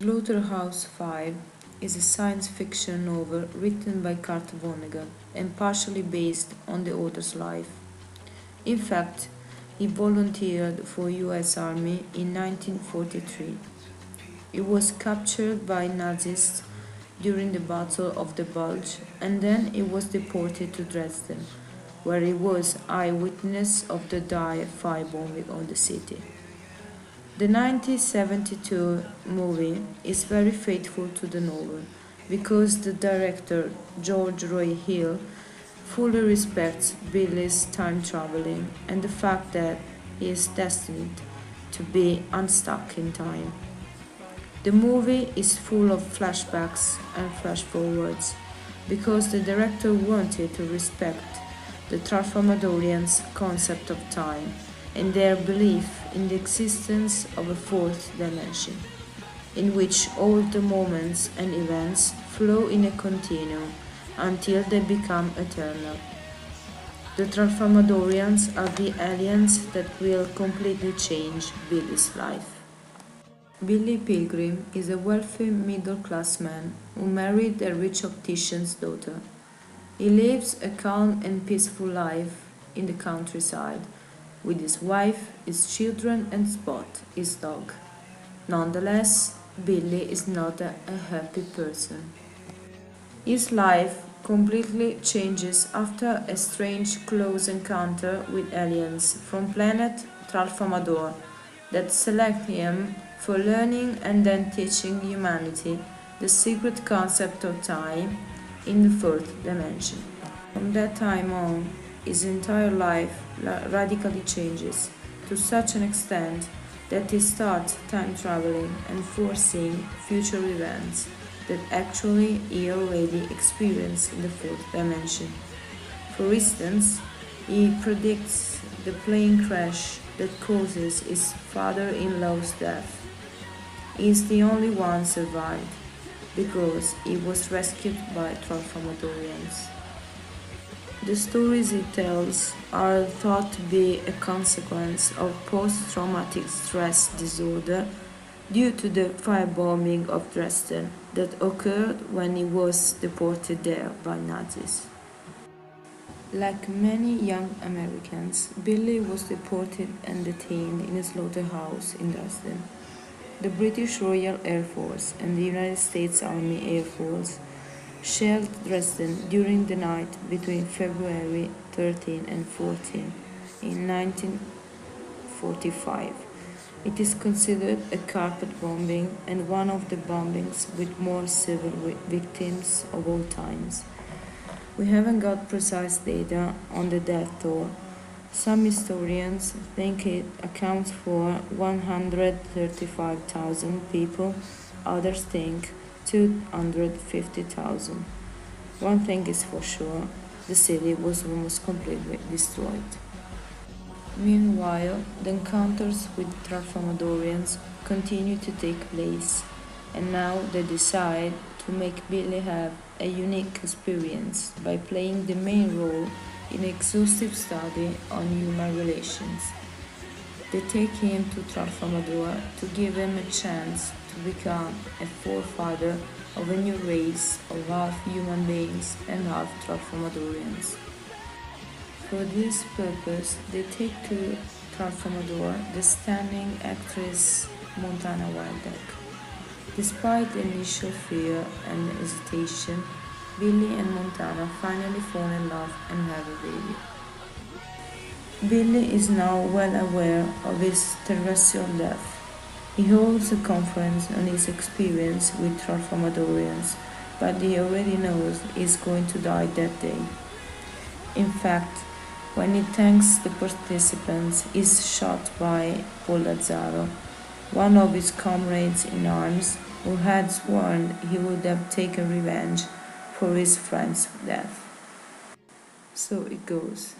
Slaughterhouse 5 is a science fiction novel written by Kurt Vonnegut and partially based on the author's life. In fact, he volunteered for US Army in 1943. He was captured by Nazis during the Battle of the Bulge and then he was deported to Dresden, where he was eyewitness of the dire firebombing on the city. The 1972 movie is very faithful to the novel because the director, George Roy Hill, fully respects Billy's time traveling and the fact that he is destined to be unstuck in time. The movie is full of flashbacks and flash forwards because the director wanted to respect the Tralfamadorians' concept of time and their belief in the existence of a fourth dimension, in which all the moments and events flow in a continuum until they become eternal. The Tralfamadorians are the aliens that will completely change Billy's life. Billy Pilgrim is a wealthy middle-class man who married a rich optician's daughter. He lives a calm and peaceful life in the countryside with his wife, his children, and Spot, his dog. Nonetheless, Billy is not a happy person. His life completely changes after a strange close encounter with aliens from planet Tralfamador that select him for learning and then teaching humanity the secret concept of time in the fourth dimension. From that time on, his entire life radically changes to such an extent that he starts time traveling and foreseeing future events that actually he already experienced in the fourth dimension. For instance, he predicts the plane crash that causes his father-in-law's death. He is the only one survived because he was rescued by Tralfamadorians. The stories he tells are thought to be a consequence of post-traumatic stress disorder due to the firebombing of Dresden that occurred when he was deported there by Nazis. Like many young Americans, Billy was deported and detained in a slaughterhouse in Dresden. The British Royal Air Force and the United States Army Air Force shelled Dresden during the night between February 13 and 14 in 1945. It is considered a carpet bombing and one of the bombings with more civil victims of all times. We haven't got precise data on the death toll. Some historians think it accounts for 135,000 people, others think 250,000. One thing is for sure, the city was almost completely destroyed. Meanwhile, the encounters with Tralfamadorians continue to take place, and now they decide to make Billy have a unique experience by playing the main role in an exhaustive study on human relations. They take him to Tralfamador to give him a chance to become a forefather of a new race of half human beings and half Tralfamadorians. For this purpose, they take to Tralfamador the stunning actress Montana Wildeck. Despite the initial fear and hesitation, Billy and Montana finally fall in love and have a baby. Billy is now well aware of his terrestrial death. He holds a conference on his experience with Tralfamadorians, but he already knows he is going to die that day. In fact, when he thanks the participants, he is shot by Paul Lazzaro, one of his comrades in arms, who had sworn he would have taken revenge for his friend's death. So it goes.